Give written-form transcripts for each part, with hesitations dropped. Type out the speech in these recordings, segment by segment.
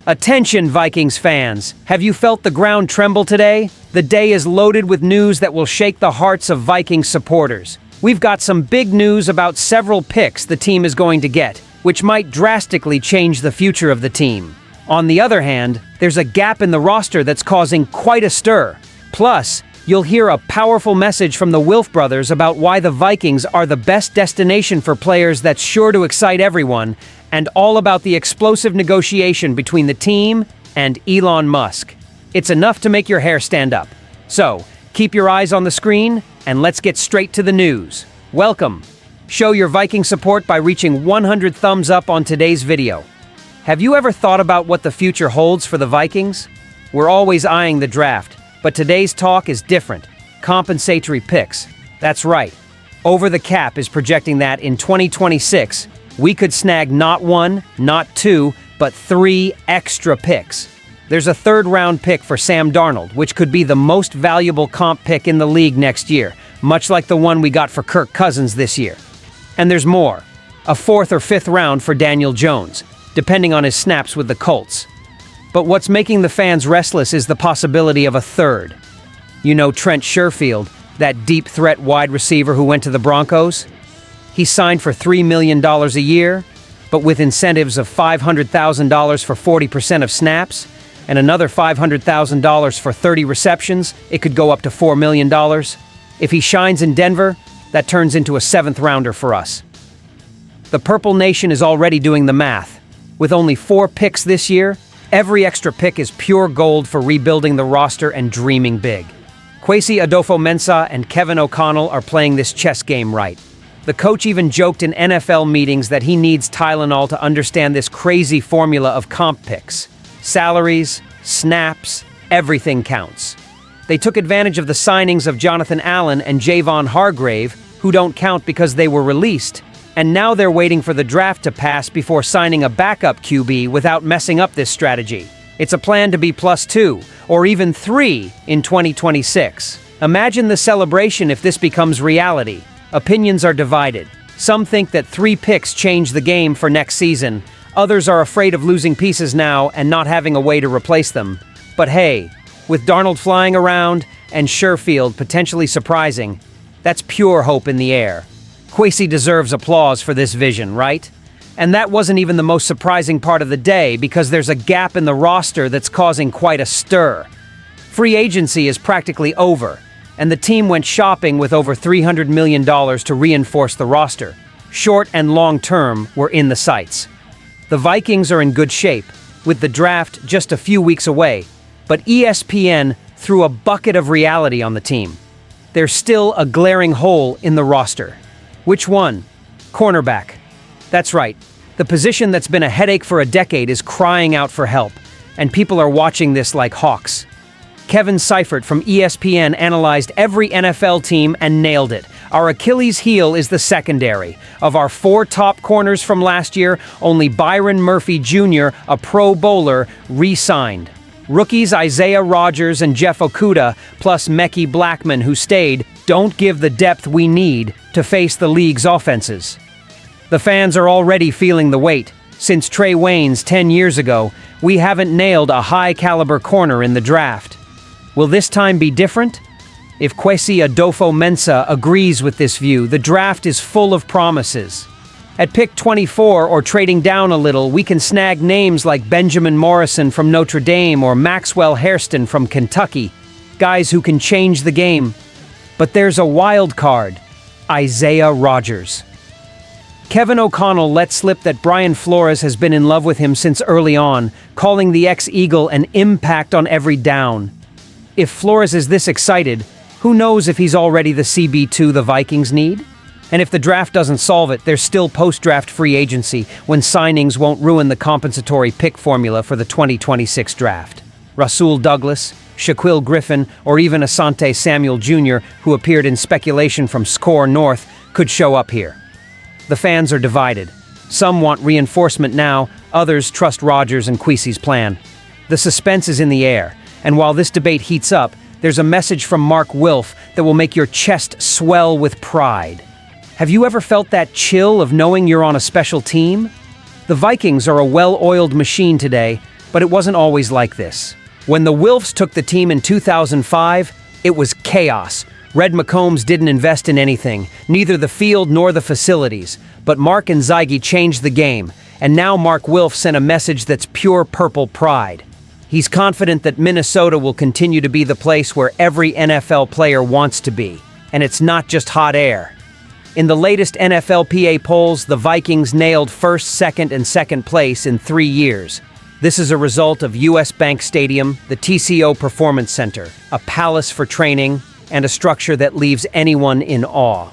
Attention, Vikings fans! Have you felt the ground tremble today? The day is loaded with news that will shake the hearts of Vikings supporters. We've got some big news about several picks the team is going to get, which might drastically change the future of the team. On the other hand, there's a gap in the roster that's causing quite a stir. Plus, you'll hear a powerful message from the Wilf brothers about why the Vikings are the best destination for players that's sure to excite everyone, and all about the explosive negotiation between the team and Elon Musk. It's enough to make your hair stand up. So, keep your eyes on the screen, and let's get straight to the news. Welcome! Show your Viking support by reaching 100 thumbs up on today's video. Have you ever thought about what the future holds for the Vikings? We're always eyeing the draft, but today's talk is different. Compensatory picks. That's right. Over the Cap is projecting that in 2026, we could snag not one, not two, but 3 extra picks. There's a third-round pick for Sam Darnold, which could be the most valuable comp pick in the league next year, much like the one we got for Kirk Cousins this year. And there's more. A 4th or 5th round for Daniel Jones, depending on his snaps with the Colts. But what's making the fans restless is the possibility of a third. You know Trent Sherfield, that deep threat wide receiver who went to the Broncos? He signed for $3 million a year, but with incentives of $500,000 for 40% of snaps, and another $500,000 for 30 receptions, it could go up to $4 million. If he shines in Denver, that turns into a 7th rounder for us. The Purple Nation is already doing the math. With only 4 picks this year, every extra pick is pure gold for rebuilding the roster and dreaming big. Kwesi Adofo-Mensah and Kevin O'Connell are playing this chess game right. The coach even joked in NFL meetings that he needs Tylenol to understand this crazy formula of comp picks. Salaries, snaps, everything counts. They took advantage of the signings of Jonathan Allen and Javon Hargrave, who don't count because they were released, and now they're waiting for the draft to pass before signing a backup QB without messing up this strategy. It's a plan to be +2, or even 3, in 2026. Imagine the celebration if this becomes reality. Opinions are divided. Some think that 3 picks change the game for next season. Others are afraid of losing pieces now and not having a way to replace them. But hey, with Darnold flying around and Sherfield potentially surprising, that's pure hope in the air. Kwesi deserves applause for this vision, right? And that wasn't even the most surprising part of the day, because there's a gap in the roster that's causing quite a stir. Free agency is practically over, and the team went shopping with over $300 million to reinforce the roster. Short and long term were in the sights. The Vikings are in good shape, with the draft just a few weeks away, but ESPN threw a bucket of reality on the team. There's still a glaring hole in the roster. Which one? Cornerback. That's right. The position that's been a headache for a decade is crying out for help, and people are watching this like hawks. Kevin Seifert from ESPN analyzed every NFL team and nailed it. Our Achilles heel is the secondary. Of our 4 top corners from last year, only Byron Murphy Jr., a Pro Bowler, re-signed. Rookies Isaiah Rodgers and Jeff Okudah, plus Mekhi Blackman, who stayed, don't give the depth we need to face the league's offenses. The fans are already feeling the weight. Since Trey Waynes 10 years ago, we haven't nailed a high-caliber corner in the draft. Will this time be different? If Kwesi Adofo-Mensah agrees with this view, the draft is full of promises. At pick 24, or trading down a little, we can snag names like Benjamin Morrison from Notre Dame or Maxwell Hairston from Kentucky, guys who can change the game. But there's a wild card, Isaiah Rodgers. Kevin O'Connell let slip that Brian Flores has been in love with him since early on, calling the ex-Eagle an impact on every down. If Flores is this excited, who knows if he's already the CB2 the Vikings need? And if the draft doesn't solve it, there's still post-draft free agency when signings won't ruin the compensatory pick formula for the 2026 draft. Rasul Douglas, Shaquille Griffin, or even Asante Samuel Jr., who appeared in speculation from SKOL North, could show up here. The fans are divided. Some want reinforcement now, others trust Rodgers and Kwesi's plan. The suspense is in the air, and while this debate heats up, there's a message from Mark Wilf that will make your chest swell with pride. Have you ever felt that chill of knowing you're on a special team? The Vikings are a well-oiled machine today, But it wasn't always like this. When the Wilfs took the team in 2005, it was chaos. Red McCombs didn't invest in anything, neither the field nor the facilities. But Mark and Zygi changed the game, and now Mark Wilf sent a message that's pure purple pride. He's confident that Minnesota will continue to be the place where every NFL player wants to be. And it's not just hot air. In the latest NFLPA polls, the Vikings nailed first, second, and second place in 3 years. This is a result of US Bank Stadium, the TCO Performance Center, a palace for training, and a structure that leaves anyone in awe.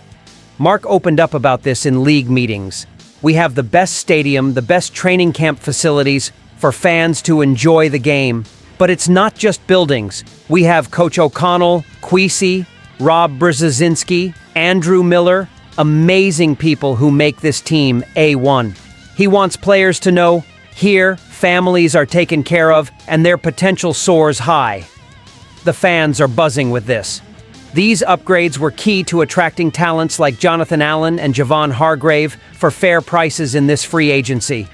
Mark opened up about this in league meetings. We have the best stadium, the best training camp facilities for fans to enjoy the game. But it's not just buildings. We have Coach O'Connell, Kwesi, Rob Brzezinski, Andrew Miller, amazing people who make this team A1. He wants players to know, here, families are taken care of and their potential soars high. The fans are buzzing with this. These upgrades were key to attracting talents like Jonathan Allen and Javon Hargrave for fair prices in this free agency.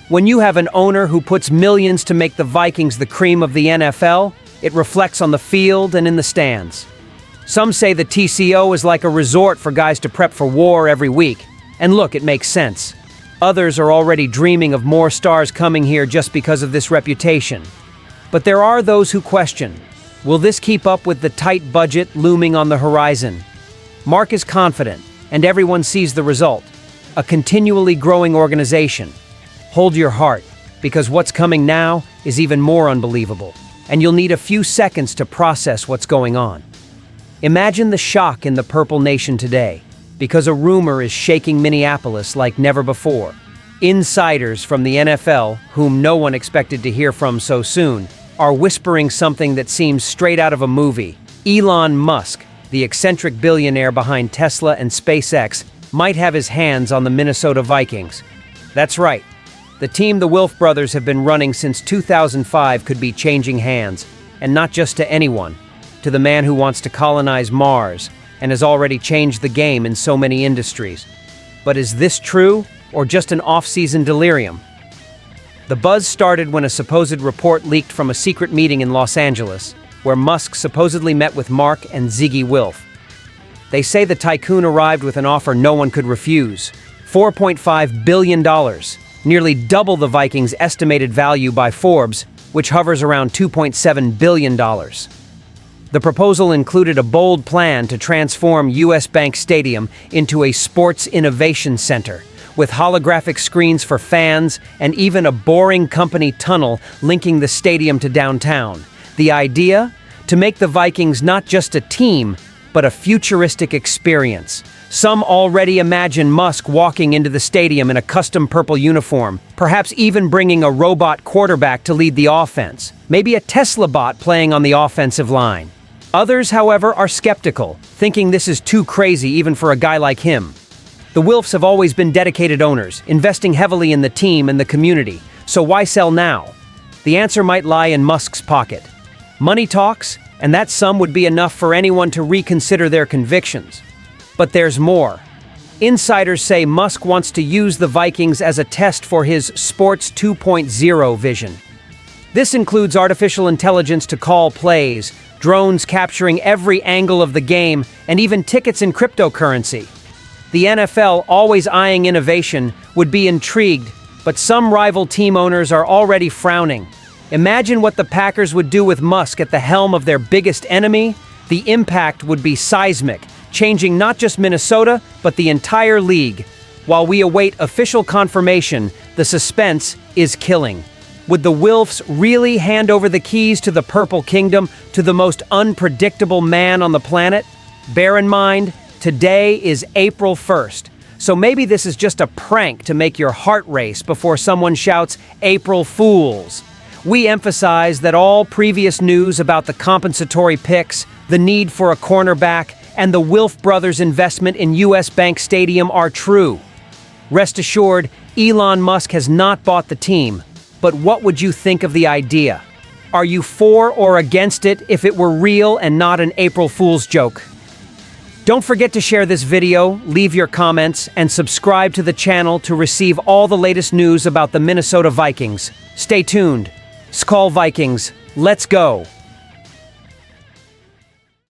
When you have an owner who puts millions to make the Vikings the cream of the NFL, it reflects on the field and in the stands. Some say the TCO is like a resort for guys to prep for war every week. And look, it makes sense. Others are already dreaming of more stars coming here just because of this reputation. But there are those who question, will this keep up with the tight budget looming on the horizon? Mark is confident, and everyone sees the result. A continually growing organization. Hold your heart, because what's coming now is even more unbelievable, and you'll need a few seconds to process what's going on. Imagine the shock in the Purple Nation today, because a rumor is shaking Minneapolis like never before. Insiders from the NFL, whom no one expected to hear from so soon, are whispering something that seems straight out of a movie. Elon Musk, the eccentric billionaire behind Tesla and SpaceX, might have his hands on the Minnesota Vikings. That's right. The team the Wilf brothers have been running since 2005 could be changing hands, and not just to anyone. To the man who wants to colonize Mars and has already changed the game in so many industries. But is this true or just an off-season delirium? The buzz started when a supposed report leaked from a secret meeting in Los Angeles, where Musk supposedly met with Mark and Zygi Wilf. They say the tycoon arrived with an offer no one could refuse: $4.5 billion, nearly double the Vikings' estimated value by Forbes, which hovers around $2.7 billion. The proposal included a bold plan to transform US Bank Stadium into a sports innovation center, with holographic screens for fans and even a boring company tunnel linking the stadium to downtown. The idea? To make the Vikings not just a team, but a futuristic experience. Some already imagine Musk walking into the stadium in a custom purple uniform, perhaps even bringing a robot quarterback to lead the offense, maybe a Tesla bot playing on the offensive line. Others, however, are skeptical, thinking this is too crazy even for a guy like him. The Wilfs have always been dedicated owners, investing heavily in the team and the community, so why sell now? The answer might lie in Musk's pocket. Money talks, and that sum would be enough for anyone to reconsider their convictions. But there's more. Insiders say Musk wants to use the Vikings as a test for his Sports 2.0 vision. This includes artificial intelligence to call plays, drones capturing every angle of the game, and even tickets in cryptocurrency. The NFL, always eyeing innovation, would be intrigued, but some rival team owners are already frowning. Imagine what the Packers would do with Musk at the helm of their biggest enemy. The impact would be seismic, changing not just Minnesota, but the entire league. While we await official confirmation, the suspense is killing. Would the Wilfs really hand over the keys to the Purple Kingdom to the most unpredictable man on the planet? Bear in mind, today is April 1st, so maybe this is just a prank to make your heart race before someone shouts, "April Fools." We emphasize that all previous news about the compensatory picks, the need for a cornerback, and the Wilf brothers' investment in US Bank Stadium are true. Rest assured, Elon Musk has not bought the team. But what would you think of the idea? Are you for or against it if it were real and not an April Fool's joke? Don't forget to share this video, leave your comments, and subscribe to the channel to receive all the latest news about the Minnesota Vikings. Stay tuned. SKOL Vikings, let's go!